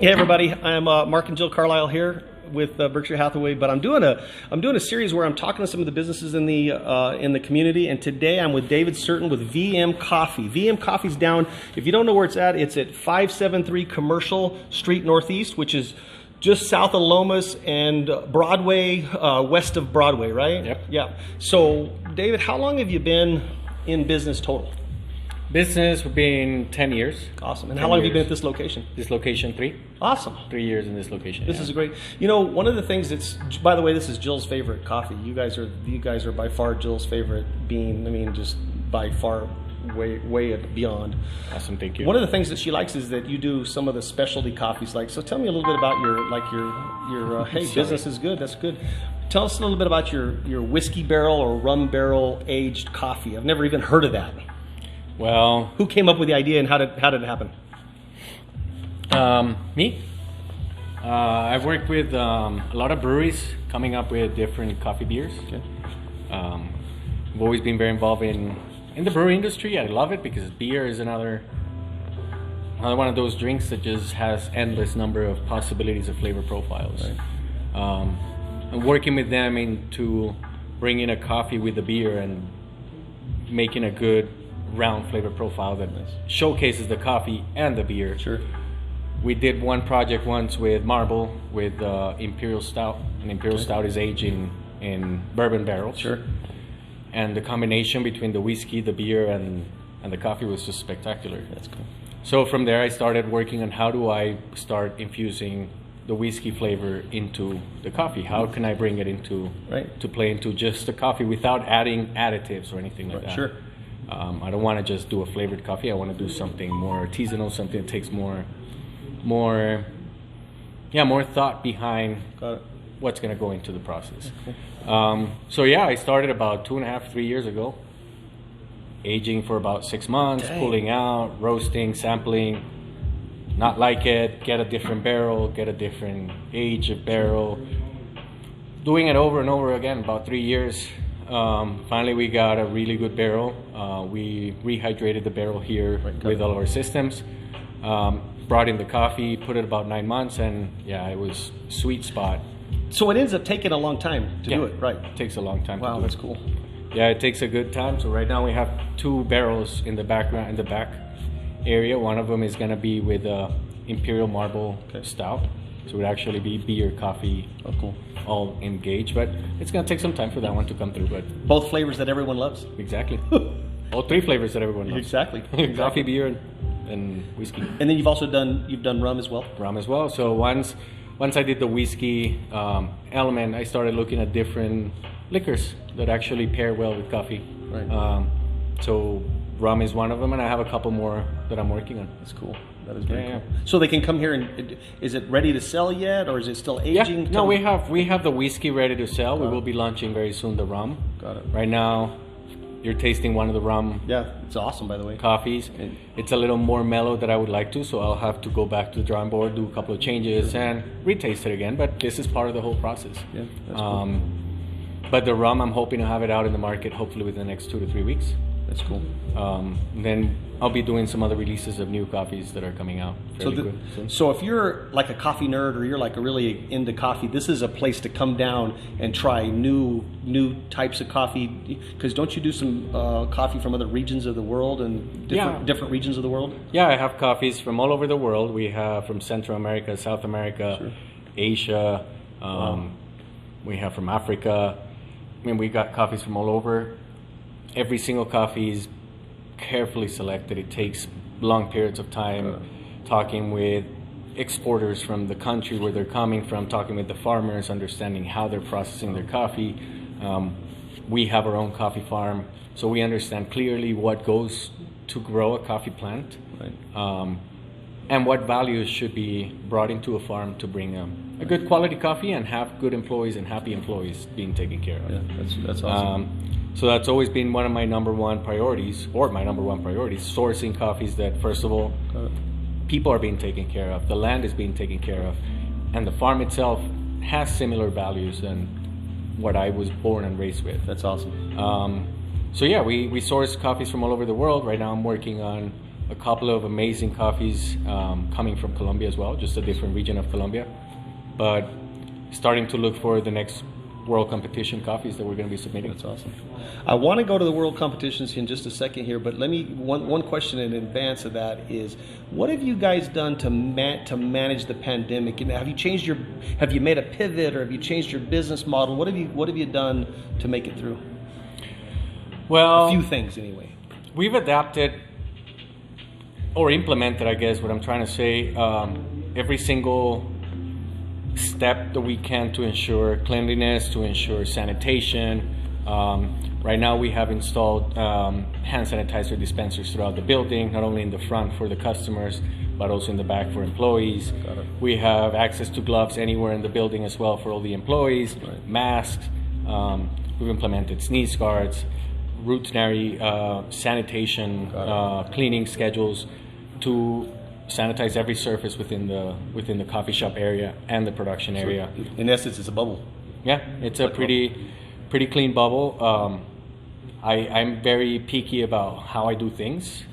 Hey everybody, I'm Mark and Jill Carlisle here with Berkshire Hathaway, but I'm doing a series where I'm talking to some of the businesses in the community, and today I'm with David Certain with VM Coffee. VM Coffee's down, if you don't know where it's at 573 Commercial Street Northeast, which is just south of Lomas and Broadway, west of Broadway, right? Yep. Yeah. So David, how long have you been in business total? Business for being 10 years. Awesome. And how long have you been at this location? This location, 3. Awesome. 3 years in this location. This is great. You know, one of the things that's, by the way, this is Jill's favorite coffee. You guys are by far Jill's favorite bean. I mean, just by far, way beyond. Awesome, thank you. One of the things that she likes is that you do some of the specialty coffees. So tell me a little bit about your hey, business is good. That's good. Tell us a little bit about your whiskey barrel or rum barrel aged coffee. I've never even heard of that. Well, who came up with the idea and how did it happen? Me. I've worked with a lot of breweries coming up with different coffee beers. Okay. I've always been very involved in the brewery industry. I love it because beer is another one of those drinks that just has endless number of possibilities of flavor profiles. Right. And working with them into bringing a coffee with the beer and making a good round flavor profile that showcases the coffee and the beer. Sure. We did one project once with Marble with Imperial Stout. And Imperial Stout is aged in bourbon barrels. Sure. And the combination between the whiskey, the beer, and the coffee was just spectacular. That's cool. So from there I started working on how do I start infusing the whiskey flavor into the coffee. How can I bring it into to play into just the coffee without adding additives or anything like that. Sure. I don't want to just do a flavored coffee. I want to do something more artisanal, something that takes more thought behind what's going to go into the process. So yeah, I started about 2.5, 3 years ago, aging for about 6 months, pulling out, roasting, sampling, not like it, get a different barrel, get a different age of barrel, doing it over and over again, about 3 years. Finally, we got a really good barrel. We rehydrated the barrel here with all of our systems. Brought in the coffee, put it about 9 months, and yeah, it was sweet spot. So it ends up taking a long time to do it, right? It takes a long time to do it. Wow, that's cool. Yeah, it takes a good time. So right now we have 2 barrels in the back area. One of them is going to be with Imperial Marble Stout. So it would actually be beer, coffee, all engaged. But it's going to take some time for that one to come through. But both flavors that everyone loves. Exactly. All 3 flavors that everyone loves. Exactly. Coffee, beer, and whiskey. And then you've done rum as well. Rum as well. So once I did the whiskey element, I started looking at different liquors that actually pair well with coffee. Right. So rum is one of them, and I have a couple more that I'm working on. That's cool. That is very cool. So they can come here and is it ready to sell yet, or is it still aging? Yeah. No, we have the whiskey ready to sell. We will be launching very soon the rum. Got it. Right now, you're tasting one of the rum. Yeah, it's awesome, by the way. Coffees. It's a little more mellow than I would like to, so I'll have to go back to the drawing board, do a couple of changes, and retaste it again. But this is part of the whole process. Yeah, that's cool. But the rum, I'm hoping to have it out in the market hopefully within the next 2 to 3 weeks. That's cool. Then I'll be doing some other releases of new coffees that are coming out fairly quick. So if you're like a coffee nerd or you're like really into coffee, this is a place to come down and try new types of coffee. Because don't you do some coffee from other regions of the world and different regions of the world? Yeah, I have coffees from all over the world. We have from Central America, South America, Asia. We have from Africa. I mean, we got coffees from all over. Every single coffee is carefully selected. It takes long periods of time talking with exporters from the country where they're coming from, talking with the farmers, understanding how they're processing their coffee. We have our own coffee farm, so we understand clearly what goes to grow a coffee plant, and what values should be brought into a farm to bring a good quality coffee and have good employees and happy employees being taken care of. Yeah, that's awesome. So that's always been one of my number one priorities, sourcing coffees that, first of all, people are being taken care of, the land is being taken care of, and the farm itself has similar values than what I was born and raised with. That's awesome. So yeah, we source coffees from all over the world. Right now I'm working on a couple of amazing coffees coming from Colombia as well, just a different region of Colombia. But starting to look for the next world competition coffees that we're going to be submitting. That's awesome. I want to go to the world competitions in just a second here, but let me one question in advance of that is, what have you guys done to manage the pandemic? And have you made a pivot, or have you changed your business model? What have you done to make it through? Well, a few things anyway. We've adapted or implemented, I guess what I'm trying to say, every single step that we can to ensure cleanliness, to ensure sanitation. Right now we have installed hand sanitizer dispensers throughout the building, not only in the front for the customers, but also in the back for employees. We have access to gloves anywhere in the building as well for all the employees, right. Masks. We've implemented sneeze guards, routinary sanitation, cleaning schedules to sanitize every surface within the coffee shop area and the production area. So in essence, it's a bubble. Yeah, it's a pretty clean bubble. I'm very picky about how I do things.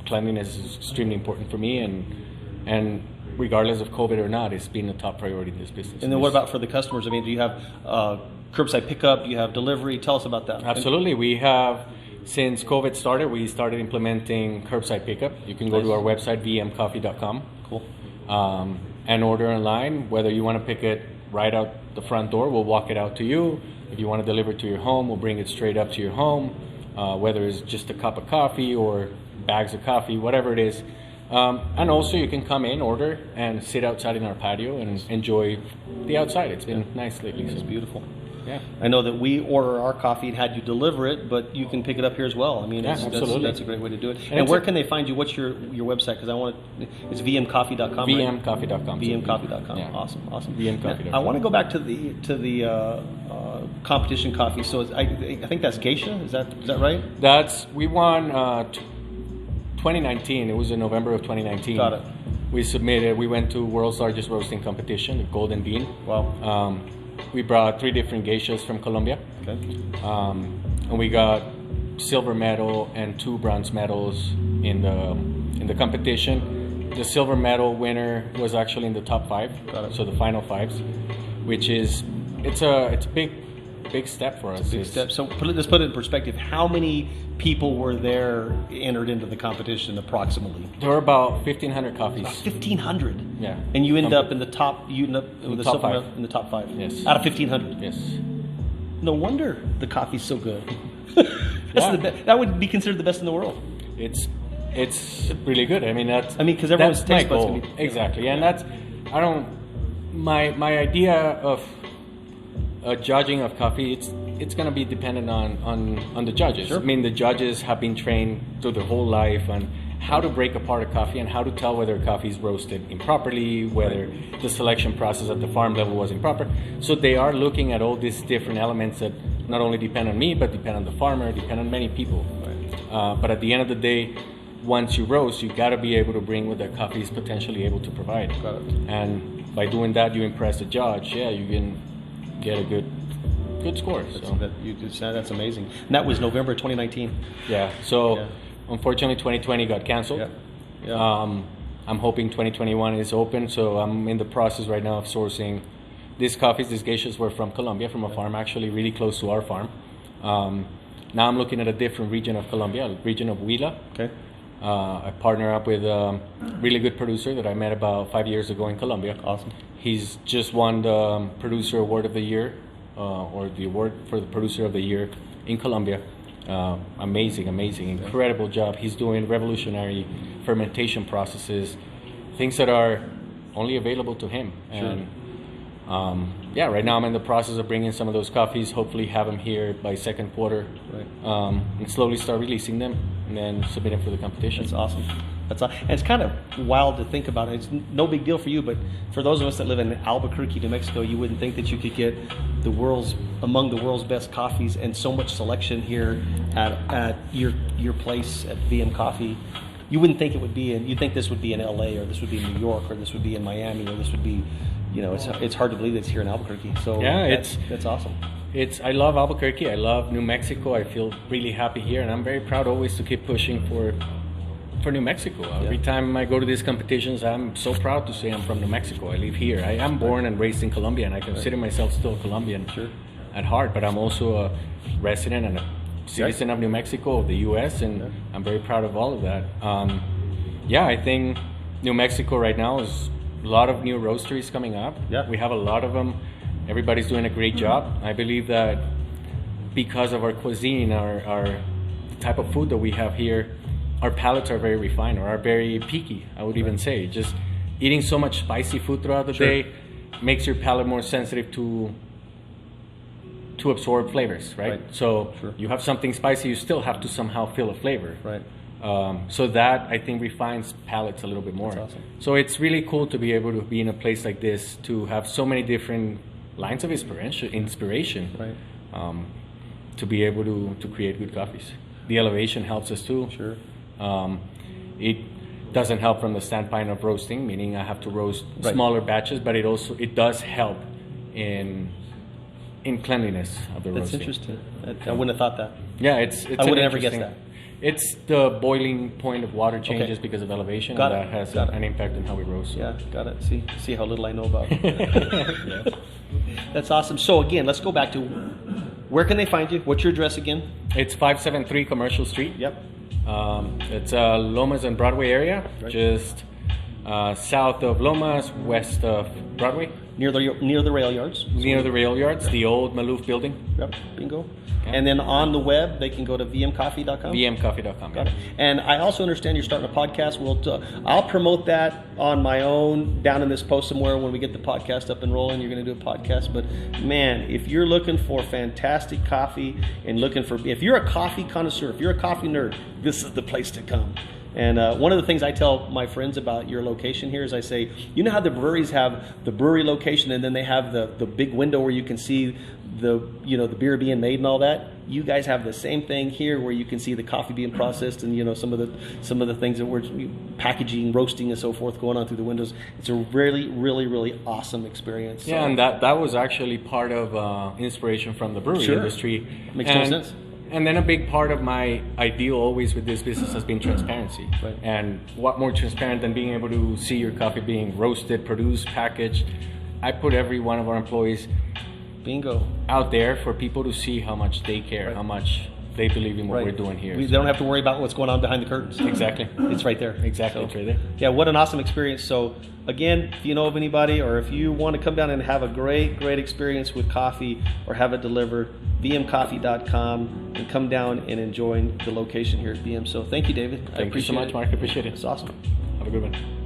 Cleanliness is extremely important for me, and regardless of COVID or not, it's been a top priority in this business. And then what about for the customers? I mean, do you have curbside pickup? Do you have delivery? Tell us about that. Absolutely. We have, since COVID started, we started implementing curbside pickup. You can go to our website, vmcoffee.com. Cool. And order online. Whether you want to pick it right out the front door, we'll walk it out to you. If you want to deliver it to your home, we'll bring it straight up to your home. Whether it's just a cup of coffee or bags of coffee, whatever it is. And also you can come in, order, and sit outside in our patio and enjoy the outside. It's been nice lately. It's beautiful. Yeah. I know that we order our coffee and had you deliver it, but you can pick it up here as well. I mean, absolutely. That's a great way to do it. And where can they find you? What's your website? Because it's vmcoffee.com. vmcoffee.com. vmcoffee.com. Yeah. Awesome. vmcoffee.com. I want to go back to the competition coffee. So I think that's Geisha. Is that right? We won 2019. It was in November of 2019. Got it. We went to world's largest roasting competition, the Golden Bean. Wow. We brought 3 different geishas from Colombia. Okay. And we got silver medal and 2 bronze medals in the competition. The silver medal winner was actually in the top 5. Got it. So the final 5s, which is it's a big step for us. Big step. So let's put it in perspective. How many people were there entered into the competition approximately? There were about 1,500 coffees. About 1,500. Yeah. And you end up in the top. You end up with the top 5. In the top 5. Yes. Out of 1,500. Yes. No wonder the coffee's so good. That would be considered the best in the world. It's really good. I mean because everyone's taste buds goal. can be Exactly. Yeah. And my idea of judging of coffee, it's going to be dependent on the judges. Sure. I mean, the judges have been trained through their whole life on how to break apart a coffee and how to tell whether a coffee is roasted improperly, whether the selection process at the farm level was improper. So they are looking at all these different elements that not only depend on me, but depend on the farmer, depend on many people. Right. But at the end of the day, once you roast, you got to be able to bring what that coffee is potentially able to provide. Got it. And by doing that, you impress the judge. Yeah, you can get a good score. That's amazing. And that was November 2019. Yeah. So unfortunately 2020 got canceled. Yeah. I'm hoping 2021 is open, so I'm in the process right now of sourcing these coffees. These geishas were from Colombia, from a farm actually really close to our farm. Now I'm looking at a different region of Colombia, a region of Huila. Okay. I partner up with a really good producer that I met about 5 years ago in Colombia. Awesome. He's just won the Producer Award of the Year, or the award for the Producer of the Year in Colombia. Amazing, incredible job. He's doing revolutionary fermentation processes, things that are only available to him. Sure. And right now I'm in the process of bringing some of those coffees, hopefully have them here by second quarter, right. And slowly start releasing them and then submit them for the competition. That's awesome. And it's kind of wild to think about. It's no big deal for you, but for those of us that live in Albuquerque, New Mexico, you wouldn't think that you could get among the world's best coffees and so much selection here at your place at VM Coffee. You wouldn't think it would be you'd think this would be in LA, or this would be in New York, or this would be in Miami, or this would be, it's hard to believe that it's here in Albuquerque. So that's awesome. I love Albuquerque. I love New Mexico. I feel really happy here, and I'm very proud always to keep pushing for for New Mexico. Every time I go to these competitions, I'm so proud to say I'm from New Mexico. I live here. I am born and raised in Colombia, and I consider myself still Colombian at heart, but I'm also a resident and a citizen of New Mexico, of the U.S., and I'm very proud of all of that. I think New Mexico right now is a lot of new roasteries coming up. Yeah. We have a lot of them. Everybody's doing a great job. I believe that because of our cuisine, our type of food that we have here, our palates are very refined, or are very picky, I would even say. Just eating so much spicy food throughout the day makes your palate more sensitive to absorb flavors, right? So you have something spicy, you still have to somehow feel a flavor. Right. So that, I think, refines palates a little bit more. That's awesome. So it's really cool to be able to be in a place like this, to have so many different lines of inspiration to be able to create good coffees. The elevation helps us too. Sure. It doesn't help from the standpoint of roasting, meaning I have to roast smaller batches, but it does help in cleanliness of the roasting. That's interesting. I wouldn't have thought that. Yeah, it's I would have never guessed that. It's the boiling point of water changes because of elevation, and that has an impact on how we roast. So. Yeah, got it. See how little I know about it. That's awesome. So again, let's go back to where can they find you? What's your address again? It's 573 Commercial Street. Yep. It's Lomas and Broadway area, just south of Lomas, west of Broadway. Near the rail yards. Near the rail yards, the old Maloof building. Yep, bingo. And then on the web, they can go to vmcoffee.com? vmcoffee.com. Got it. And I also understand you're starting a podcast. I'll promote that on my own down in this post somewhere when we get the podcast up and rolling. You're going to do a podcast. But, man, if you're looking for fantastic coffee and if you're a coffee connoisseur, if you're a coffee nerd, this is the place to come. And one of the things I tell my friends about your location here is I say, you know how the breweries have the brewery location and then they have the big window where you can see the beer being made and all that? You guys have the same thing here where you can see the coffee being processed and some of the things that we're packaging, roasting and so forth going on through the windows. It's a really, really, really awesome experience. Yeah, and that was actually part of inspiration from the brewery industry. Makes no sense. And then a big part of my ideal always with this business has been transparency. Right. And what more transparent than being able to see your coffee being roasted, produced, packaged. I put every one of our employees out there for people to see how much they care, how much they believe in what we're doing here. They don't have to worry about what's going on behind the curtains. Exactly. It's right there. Exactly. It's right there. Yeah, what an awesome experience. So again, if you know of anybody or if you want to come down and have a great experience with coffee or have it delivered, vmcoffee.com, and come down and enjoy the location here at VM. So thank you, David. Thank you so much, Mark. I appreciate it. It's awesome. Have a good one.